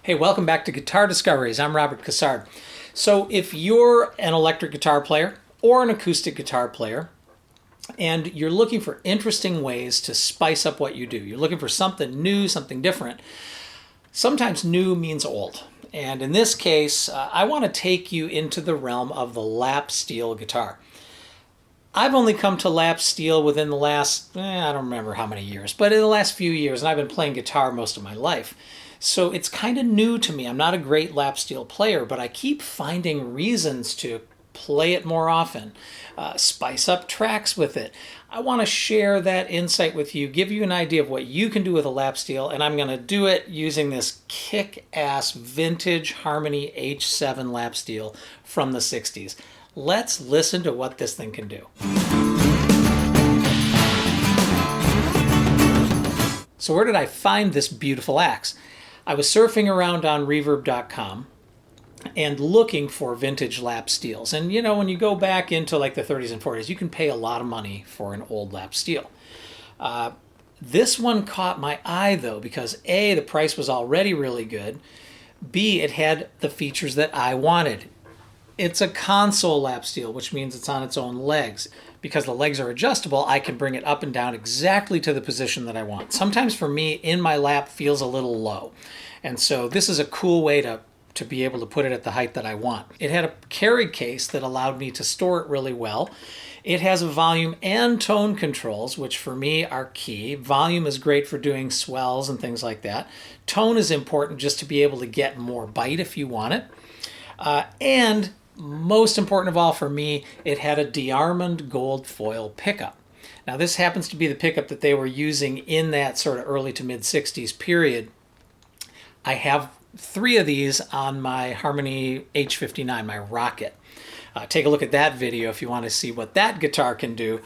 Hey, welcome back to Guitar Discoveries. I'm Robert Cassard. So if you're an electric guitar player or an acoustic guitar player, and you're looking for interesting ways to spice up what you do, you're looking for something new, something different, sometimes new means old. And in this case, I want to take you into the realm of the lap steel guitar. I've only come to lap steel within the last, I don't remember how many years, but in the last few years, and I've been playing guitar most of my life. So it's kind of new to me. I'm not a great lap steel player, but I keep finding reasons to play it more often, spice up tracks with it. I want to share that insight with you, give you an idea of what you can do with a lap steel, and I'm going to do it using this kick-ass vintage Harmony H7 lap steel from the 60s. Let's listen to what this thing can do. So where did I find this beautiful axe? I was surfing around on reverb.com and looking for vintage lap steels. And you know, when you go back into like the 30s and 40s, you can pay a lot of money for an old lap steel. This one caught my eye though, because A, the price was already really good. B, it had the features that I wanted. It's a console lap steel, which means it's on its own legs. Because the legs are adjustable, I can bring it up and down exactly to the position that I want. Sometimes for me, in my lap feels a little low. And so this is a cool way to be able to put it at the height that I want. It had a carry case that allowed me to store it really well. It has a volume and tone controls, which for me are key. Volume is great for doing swells and things like that. Tone is important just to be able to get more bite if you want it. And most important of all for me, it had a DeArmond Gold Foil pickup. Now this happens to be the pickup that they were using in that sort of early to mid 60s period. I have 3 of these on my Harmony H59, my Rocket. Take a look at that video if you want to see what that guitar can do.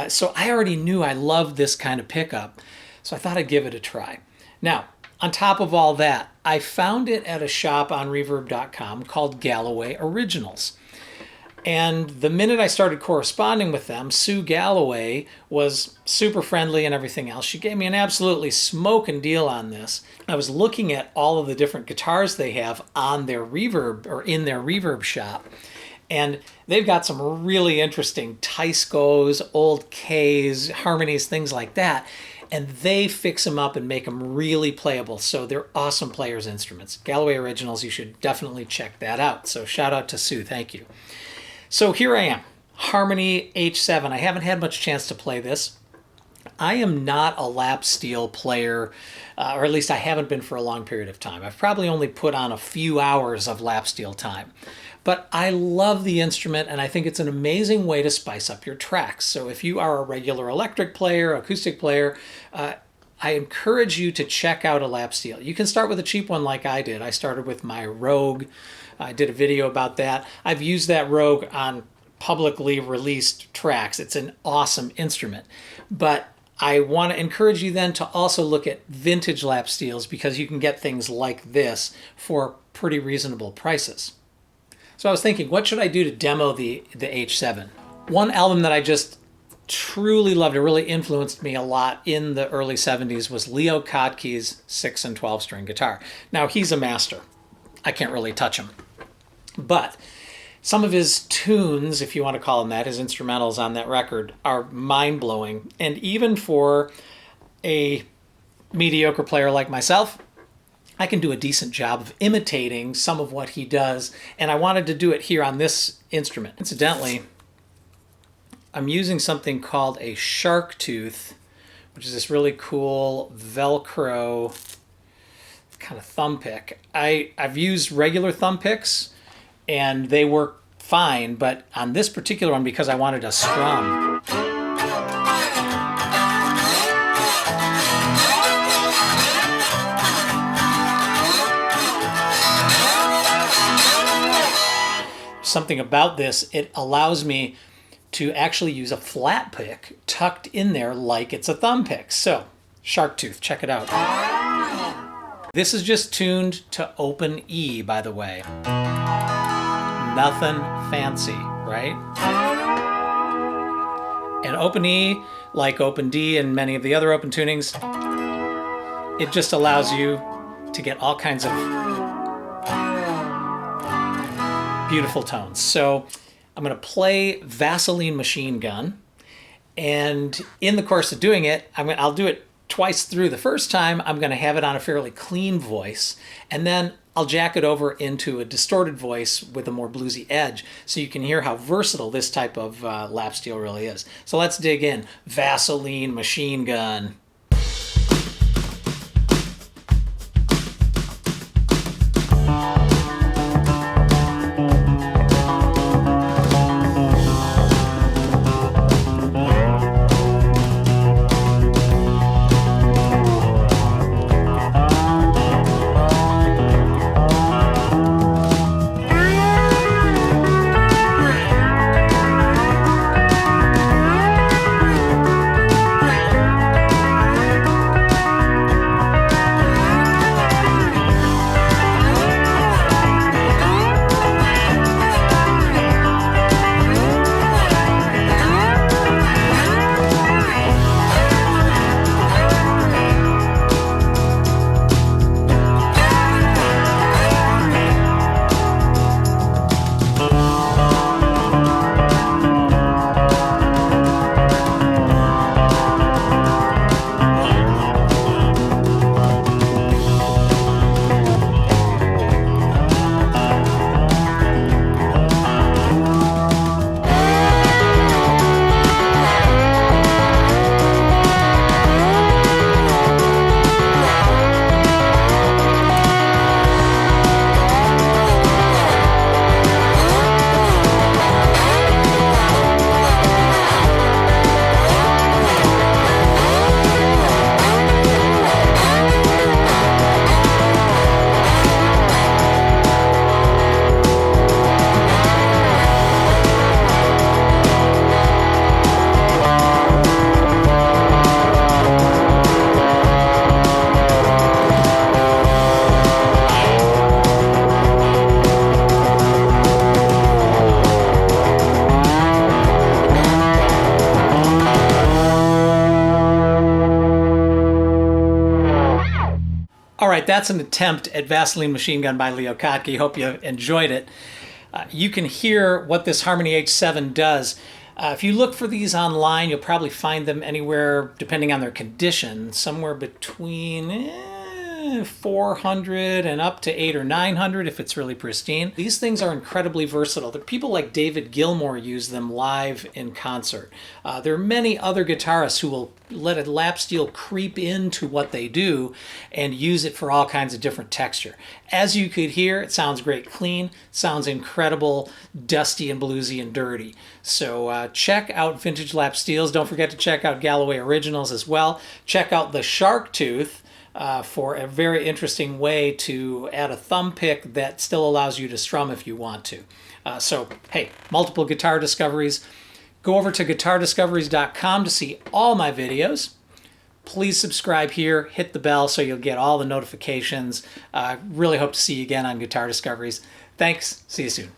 So I already knew I loved this kind of pickup, so I thought I'd give it a try. Now, on top of all that, I found it at a shop on reverb.com called Galloway Originals. And the minute I started corresponding with them, Sue Galloway was super friendly and everything else. She gave me an absolutely smoking deal on this. I was looking at all of the different guitars they have on their reverb or in their reverb shop. And they've got some really interesting Teiscos, old Ks, Harmonies, things like that. And they fix them up and make them really playable. So they're awesome players' instruments. Galloway Originals, you should definitely check that out. So shout out to Sue, thank you. So here I am, Harmony H7. I haven't had much chance to play this. I am not a lap steel player, or at least I haven't been for a long period of time. I've probably only put on a few hours of lap steel time. But I love the instrument, and I think it's an amazing way to spice up your tracks. So if you are a regular electric player, acoustic player, I encourage you to check out a lap steel. You can start with a cheap one like I did. I started with my Rogue. I did a video about that. I've used that Rogue on publicly released tracks. It's an awesome instrument. But I want to encourage you then to also look at vintage lap steels, because you can get things like this for pretty reasonable prices. So I was thinking, what should I do to demo the H7? One album that I just truly loved, it really influenced me a lot in the early 70s, was Leo Kottke's 6 and 12 string guitar. Now he's a master. I can't really touch him. But some of his tunes, if you want to call them that, his instrumentals on that record, are mind-blowing. And even for a mediocre player like myself, I can do a decent job of imitating some of what he does, and I wanted to do it here on this instrument. Incidentally, I'm using something called a shark tooth, which is this really cool Velcro kind of thumb pick. I've used regular thumb picks, and they work fine, but on this particular one, because I wanted a strum, something about this, it allows me to actually use a flat pick tucked in there like it's a thumb pick. So, shark tooth, check it out. This is just tuned to open E, by the way. Nothing fancy, right? And open E, like open D and many of the other open tunings, it just allows you to get all kinds of beautiful tones. So I'm going to play Vaseline Machine Gun, and in the course of doing it, I'll do it twice through. The first time, I'm going to have it on a fairly clean voice, and then I'll jack it over into a distorted voice with a more bluesy edge, so you can hear how versatile this type of lap steel really is. So let's dig in. Vaseline Machine Gun. All right, that's an attempt at Vaseline Machine Gun by Leo Kottke. Hope you enjoyed it. You can hear what this Harmony H7 does. If you look for these online, you'll probably find them anywhere, depending on their condition, somewhere between 400 and up to 800 or 900 if it's really pristine. These things are incredibly versatile. People like David Gilmour use them live in concert. There are many other guitarists who will let a lap steel creep into what they do and use it for all kinds of different texture. As you could hear, it sounds great clean, sounds incredible dusty and bluesy and dirty. So check out vintage lap steels. Don't forget to check out Galloway Originals as well. Check out the Shark Tooth for a very interesting way to add a thumb pick that still allows you to strum if you want to. So, hey, multiple guitar discoveries. Go over to guitardiscoveries.com to see all my videos. Please subscribe here, hit the bell so you'll get all the notifications. Really hope to see you again on Guitar Discoveries. Thanks. See you soon.